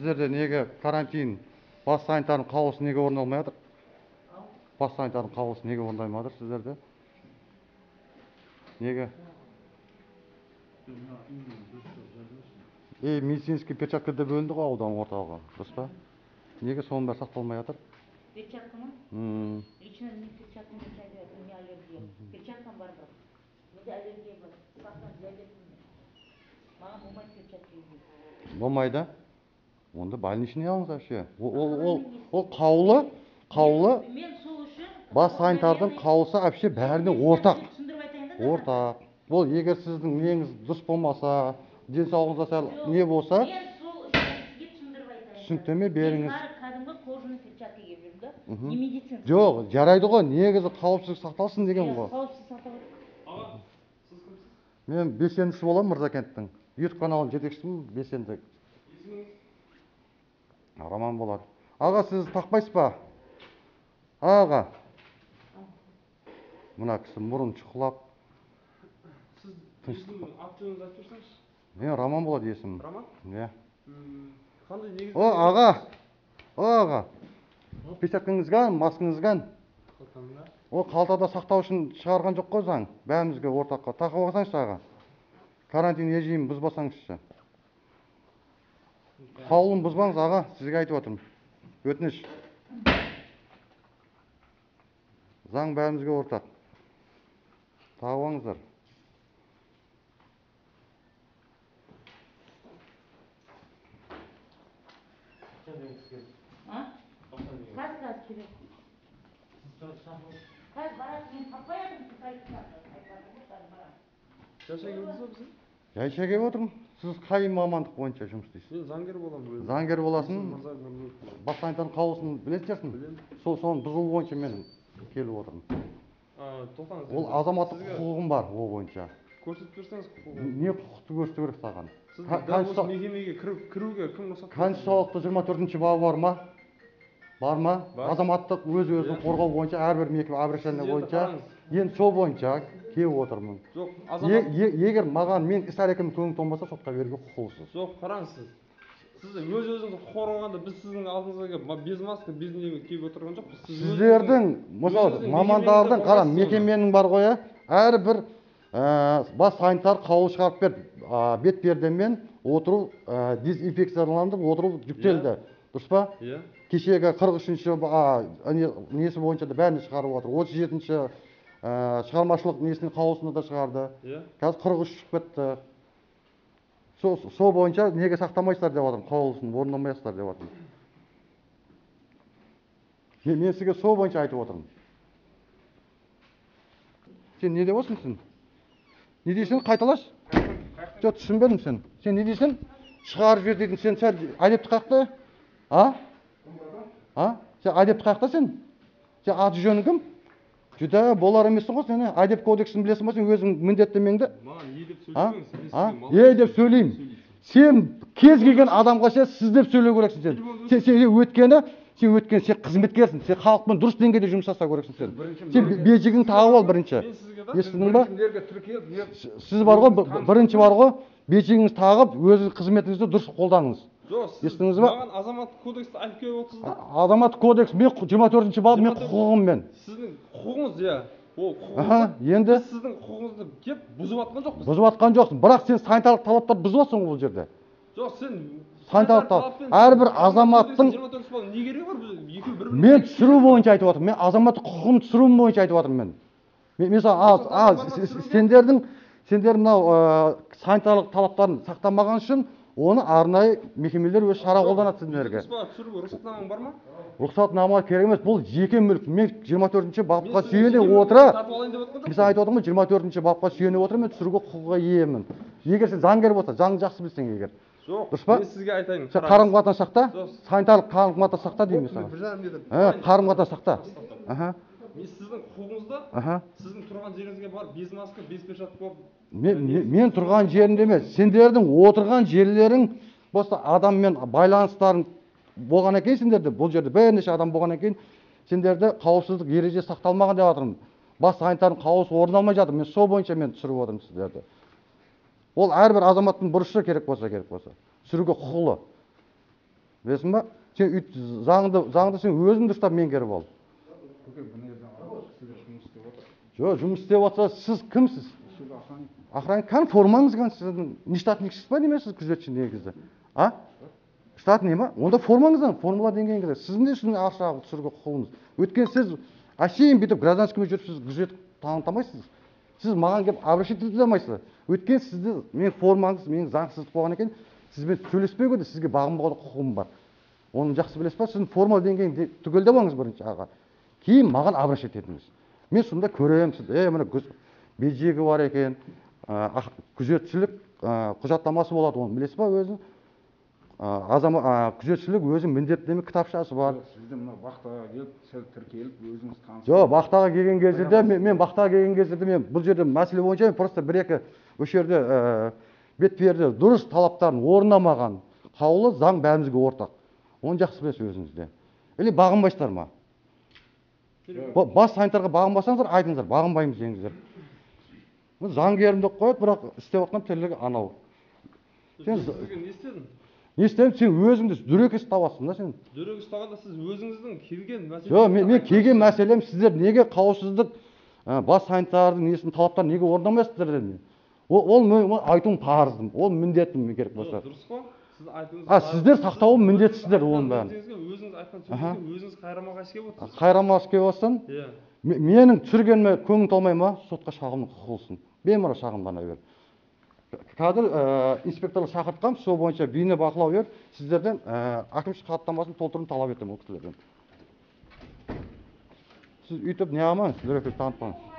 сіздерде неге карантин, бас санитардың қаулысы неге орындалмай жатыр? Бас санитардың қаулысы неге орындалмай жатыр сіздерде? Неге? Медицинский перчатка да бөлінді ғой аудан орталығы, дұрыс па? Неге соның бәрі сақталмай жатыр? Перчатка мı? Лично не перчатка не çalıyor, не аллергия. Перчаткам бар бірақ. Менде аллергия бар. Сақтан диабетім. Маған болмайды перчатка киюге. Болмайды? Онда больничный алыңыз вообще. Ол қаулы. Мен сол үшін бас санитардың қаулысы вообще бәріне ортақ. Ортақ. Ол егер сіздің неңіз дұрыс болмаса, денсаулығыңызда сәл не болса, мен сол үшін сізге түсіндіріп айтайын. түсініктеме беріңіз. Кәдімгі кожаный перчатка киіп жүрмін да. Не медицинский. Жоқ, жарайды ғой, негізі қауіпсіздік сақталсын деген ғой. Қауіпсіздік сақталады. Аға, сіз кімсіз? Мен белсендісі боламын Мырзакенттің. YouTube каналының жетекшісімін, белсенді. Есіміңіз? Роман болады. Аға, сіз тақпайсыз ба? Аға. Мына кісі мұрын шұқылап. Сіз есімің аты жөніңізді айтып берсеңіз? Мен Роман болады есімім. Роман? Иә. Қандай негізде? О, аға. Перчаткаңызға, маскаңызға. Қалтамда. О, қалтада сақтау үшін шығарған жоқ қой заң. Бәрімізге ортаққа. Тақып алсаңызшы аға. Карантин режимін бұзбасаңызшы. Қаулын бұзбаңыз аға, сізге айтып отырмын. Өтініш. Заң бәрімізге ортақ. Тағып алыңыздар. Қаз керек. Қаз барады, мен таппай едім, сіз айтыңыз. Жайша келдіңіз ба бізге? Жайша келіп отырмын. Сіз қай мамандық бойынша жұмыс істейсіз? Мен заңгер боламын. Заңгер боласың. Бас санитардың қаулысын білесіздерсің? Соның бұзуы бойынша мен келіп отырмын. Тоқтаңыз. Ол азаматтық құқығым бар ол бойынша. Көрсетіп берсеңіз құқығын. Не құқықты көрсету керек саған? Сіз дәл осы мекемеге кіруге кім рұқсат берді? Конституциялықта 24-ші бабы бар ма? Бар ма? Азаматтық өз-өзін қорғау бойынша әрбір мекеме обращение бойынша енді сол бойынша келіп отырмын. Жоқ, азамат. Егер маған мен іс әрекетім көңіл толмаса, сотқа беруге құқылысыз. Жоқ, қараңыз сіз. Сіз өз-өзіңізді қорғағанда біз сіздің алдыңызға без маска, без неге келіп отырған жоқпыз. Сіздердің, мысалы, мамандардың, қара, мекеменің бар ғой, әрбір бас санитар қаулы шығарып берді. Бетпердемен отыру, дезинфекцияландырып отыру жүктелді. Дұрыс па? Иә. Кешегі 43-ші несі бойынша да бәріне шығарып отыр. 37-ші шығармашылық несінің қаулысында да шығарды. Қазір 43 шығып кетті. Сол бойынша неге сақтамайсыздар деп жатырмын, қаулысын орындамайсыздар деп жатырмын. Мен сізге сол бойынша айтып отырмын. Сен не деп отырсың сен? Не дейсің? Қайталаш? Жоқ, түсінбедім сен. Сен не дейсің? Шығарып жер дейтін сен сәл әдепті қақта? Сен әдепті қақта сен? Сен аты жөнің кім? Жүдә болар емессің ғой сен, әдеп кодексін білесің ба сен өзің міндеттемеңді? Маған не деп сөйлемеңіз? Деп сөйлеймін. Сен кез келген адамға сіз деп сөйлеу керексің сен. Сен өткен, сен қызметкерсің, сен халықпен дұрыс деңгейде жұмыс жасау керексің сен. Сен бейжігін тағып ал бірінші. Естідің ба? Сіз бар ғой, бірінші бар ғой, бейжігіңіз тағып, өз қызметіңізді дұрыс қолданыңыз. Естіңіз ба? Маған азаматтық кодексті айтып келіп отырсыздар. Азаматтық кодекс, мен 24-ші бап, мен құқығым мен. Сіздің құқығыңыз, иә. Ол құқығыңыз. Енді сіздің құқығыңызды кеп бұзып атқан жоқпыз. Бұзып атқан жоқсың, бірақ сен санитарлық талаптар бұзып атсың бұл жерде. Жоқ, сен санитарлық талап. Әрбір азаматтың 24-ші бап не керегі бар? Екеуі бір-бірін. Мен түсіру бойынша айтып отырмын. Мен азаматтық құқығын түсіру бойынша айтып отырмын мен. Мен сендердің мынау санитарлық талаптарын сақтамаған үшін оны арнайы мекемелер өз шара қолданады сіздерге. Рұқсатнамаң бар ма? Рұқсатнама керек емес, бұл жеке мүлік. Мен 24-ші бапқа сүйене отыра. Мен айтып отырмын, 24-ші бапқа сүйене отыра, мен түсіруге құқыққа иемін. Егер сен заңгер болса, заңды жақсы білсең егер. Жоқ, мен сізге айтайын. Сен қарым-қатынас сақта, санитарлық қарым-қатынас сақта деймін саған. Қарым-қатынас сақта. Мен сіздің құқығыңызда, сіздің тұрған жеріңізге бар, без маска, без перчатка болып. Мен тұрған жерімде емес, сендердің отырған жерлерің болса адаммен байланыстарын болғаннан кейін сендерде, бұл жерде бірнеше адам болғаннан кейін сендерде қауіпсіздік ережесі сақталмаған деп жатырмын. Бас санитардың қаулысы орындалмай жатыр. Мен сол бойынша мен түсіріп отырмын сіздерді. Ол әрбір азаматтың бұрышы керек болса. Түсіруге құқылы. білесің ба? Сен заңды сен өзің дұрыстап меңгеріп ал. Көке, бұл жерде кісілер жұмыс істеп отыр. Жоқ, жұмыс істеп отырса, сіз кімсіз? Сіз охранник. Охранник, қане формаңыз қане сіздің? Не штатниксіз ба немесіз күзетші негізі? А? Штатный ма? Онда формаңыздан формула деңгейіңізде. Сіздің де үстіне ақша түсіруге құқығыңыз. Өйткені сіз әшейін бүйтіп гражданскиймен жүріп сіз күзет таныта алмайсыз. Сіз маған келіп обращаться ете алмайсыз. Өйткені сізді менің формаңыз менің заңсыздық болған екен, сізбен сөйлеспеуге де сізге бағынбауға құқығым бар. Оны жақсы білесіз ба? Сіздің формула деңгейін түгелдеп алыңыз бірінші аға. Кейін маған обращаться етіңіз. Мен сонда көремін сізді. Міне бюджеті бар екен, күзетшілік құжаттамасы болады, оны білесіз ба өзіңіз? Күзетшілік өзінің міндеттеме кітапшасы бар. Сізде мына бақтаға келіп, сіз тіркеліп, өзіңіз танысып. Жоқ, бақтаға келген кезде де мен бақтаға келген кезде де мен бұл жерде мәселе бойынша мен просто бір-екі осы жерде бетперде дұрыс талаптарын орындамаған қаулы заң бәрімізге ортақ. Оны жақсы білесіз өзіңізде. Или бағынбайсыздар ма? Бас санитарға бағынбасаңыздар, айтыңыздар, бағынбаймыз деңіздер. Заңгерім деп қояды, бірақ істеп отқан тірлігі анау. Сізге не істедің? Не істедім? Сен өзіңді дүрекес табасың да сен. Дүрек ұстағанда сіз өзіңіздің келген мәселе. Жоқ, мен келген мәселем сіздер неге қауіпсіздік бас санитардың несін талаптарын неге орындамайсыздар дедім. Ол айтуым парызым, ол міндетім керек болса. Дұрыс қой? Сіз айтыңыз. Сіздер сақтауы міндетсіздер оның бәрін. Өзіңіз айтқан сөзіңізге өзіңіз қайрамағаш келіп отырсыз. Қайрамағаш келіп отырсың. Иә. Менің түсіргеніме көңіл толмай ма, сотқа шағымның құқылсын. Беймара шағымдана бер. Қазір инспекторлар шақыртқам, сол бойынша бейне бақылау беріп, сіздерден әкімшілік хаттамасын толтыруын талап етемін ол кісілерден. Сіз үйтіп не аман, дүрекілік танытпаңыз.